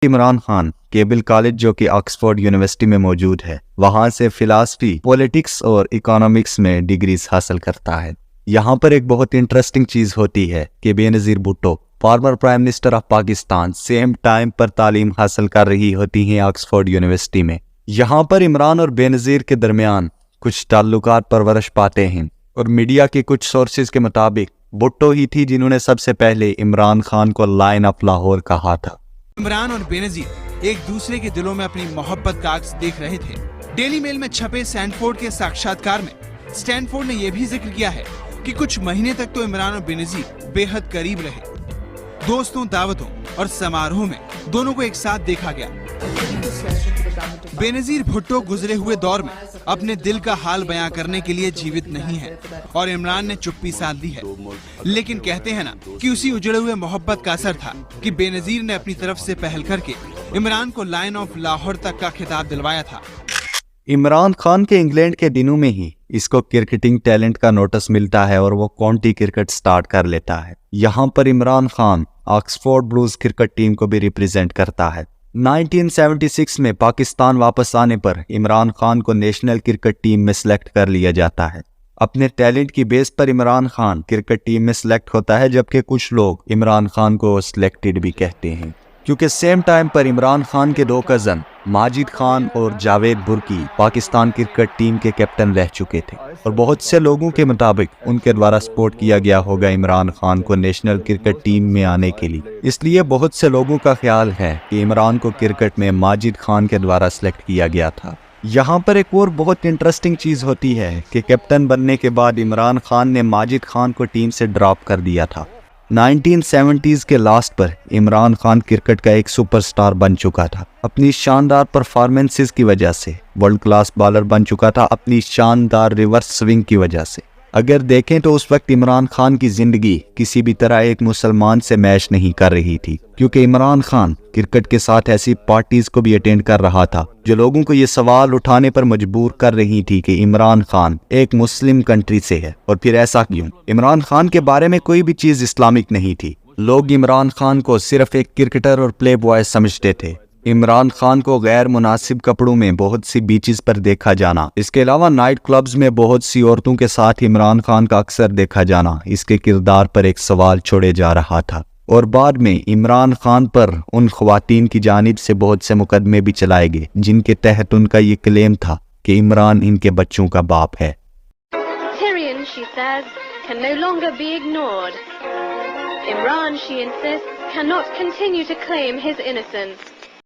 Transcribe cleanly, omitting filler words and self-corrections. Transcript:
Imran Khan cable college जो कि Oxford university में मौजूद है, वहां से फिलॉसफी, पॉलिटिक्स और इकोनॉमिक्स में डिग्रीज हासिल करता है। यहाँ पर एक बहुत इंटरेस्टिंग चीज होती है कि Benazir Bhutto former prime minister of Pakistan same time पर तालीम हासिल कर रही होती हैं ऑक्सफोर्ड यूनिवर्सिटी में। यहाँ पर इमरान और बेनज़ीर के दरमियान कुछ ताल्लुकात परवरिश पाते हैं और मीडिया के कुछ सोर्सेज के मुताबिक भुट्टो ही थी जिन्होंने सबसे पहले इमरान खान को लायन ऑफ लाहौर कहा था। इमरान और बेनज़ीर एक दूसरे के दिलों में अपनी मोहब्बत का अक्स देख रहे थे। डेली मेल में छपे स्टैनफोर्ड के साक्षात्कार में स्टैनफोर्ड ने यह भी जिक्र किया है कि कुछ महीने तक तो इमरान और बेनज़ीर बेहद करीब रहे। दोस्तों, दावतों और समारोह में दोनों को एक साथ देखा गया। बेनज़ीर भुट्टो गुजरे हुए दौर में अपने दिल का हाल बयां करने के लिए जीवित नहीं है और इमरान ने चुप्पी साध ली है। लेकिन कहते हैं ना कि उसी उजड़े हुए मोहब्बत का असर था कि बेनज़ीर ने अपनी तरफ से पहल करके इमरान को लायन ऑफ लाहौर तक का खिताब दिलवाया था। इमरान खान के इंग्लैंड के दिनों में ही इसको क्रिकेटिंग टैलेंट का नोटिस मिलता है और वो काउंटी क्रिकेट स्टार्ट कर लेता है। यहाँ पर Imran Khan Oxford blues cricket team को भी रिप्रेजेंट करता है। 1976 में पाकिस्तान वापस आने पर इमरान खान को नेशनल क्रिकेट टीम में सिलेक्ट कर लिया जाता है। अपने टैलेंट की बेस पर इमरान खान क्रिकेट टीम में सिलेक्ट होता है, जबकि कुछ लोग इमरान खान को सिलेक्टेड भी कहते हैं, क्योंकि सेम टाइम पर इमरान खान के दो कज़न माजिद खान और जावेद बुर्की पाकिस्तान क्रिकेट टीम के कैप्टन रह चुके थे और बहुत से लोगों के मुताबिक उनके द्वारा सपोर्ट किया गया होगा इमरान खान को नेशनल क्रिकेट टीम में आने के लिए। इसलिए बहुत से लोगों का ख्याल है कि इमरान को क्रिकेट में माजिद खान के द्वारा सिलेक्ट किया गया था। यहाँ पर एक और बहुत इंटरेस्टिंग चीज होती है कि कैप्टन बनने के बाद इमरान खान ने माजिद खान को टीम से ड्रॉप कर दिया था। 1970s के लास्ट पर इमरान खान क्रिकेट का एक सुपरस्टार बन चुका था। अपनी शानदार परफॉर्मेंसेस की वजह से वर्ल्ड क्लास बॉलर बन चुका था, अपनी शानदार रिवर्स स्विंग की वजह से। अगर देखें तो उस वक्त इमरान खान की जिंदगी किसी भी तरह एक मुसलमान से मैच नहीं कर रही थी, क्योंकि इमरान खान क्रिकेट के साथ ऐसी पार्टीज को भी अटेंड कर रहा था जो लोगों को ये सवाल उठाने पर मजबूर कर रही थी कि इमरान खान एक मुस्लिम कंट्री से है और फिर ऐसा क्यों। इमरान खान के बारे में कोई भी चीज इस्लामिक नहीं थी। लोग इमरान खान को सिर्फ एक क्रिकेटर और प्ले बॉय समझते थे। इमरान खान को गैर मुनासिब कपड़ों में बहुत सी बीचेस पर देखा जाना, इसके अलावा नाइट क्लब्स में बहुत सी औरतों के साथ इमरान खान का अक्सर देखा जाना इसके किरदार पर एक सवाल छोड़े जा रहा था। और बाद में इमरान खान पर उन ख्वातीन की जानिब से बहुत से मुकदमे भी चलाए गए जिनके तहत उनका ये क्लेम था कि इमरान इनके बच्चों का बाप है। Tyrion, she says, can no longer be ignored. Imran, she insists, cannot continue to claim his innocence.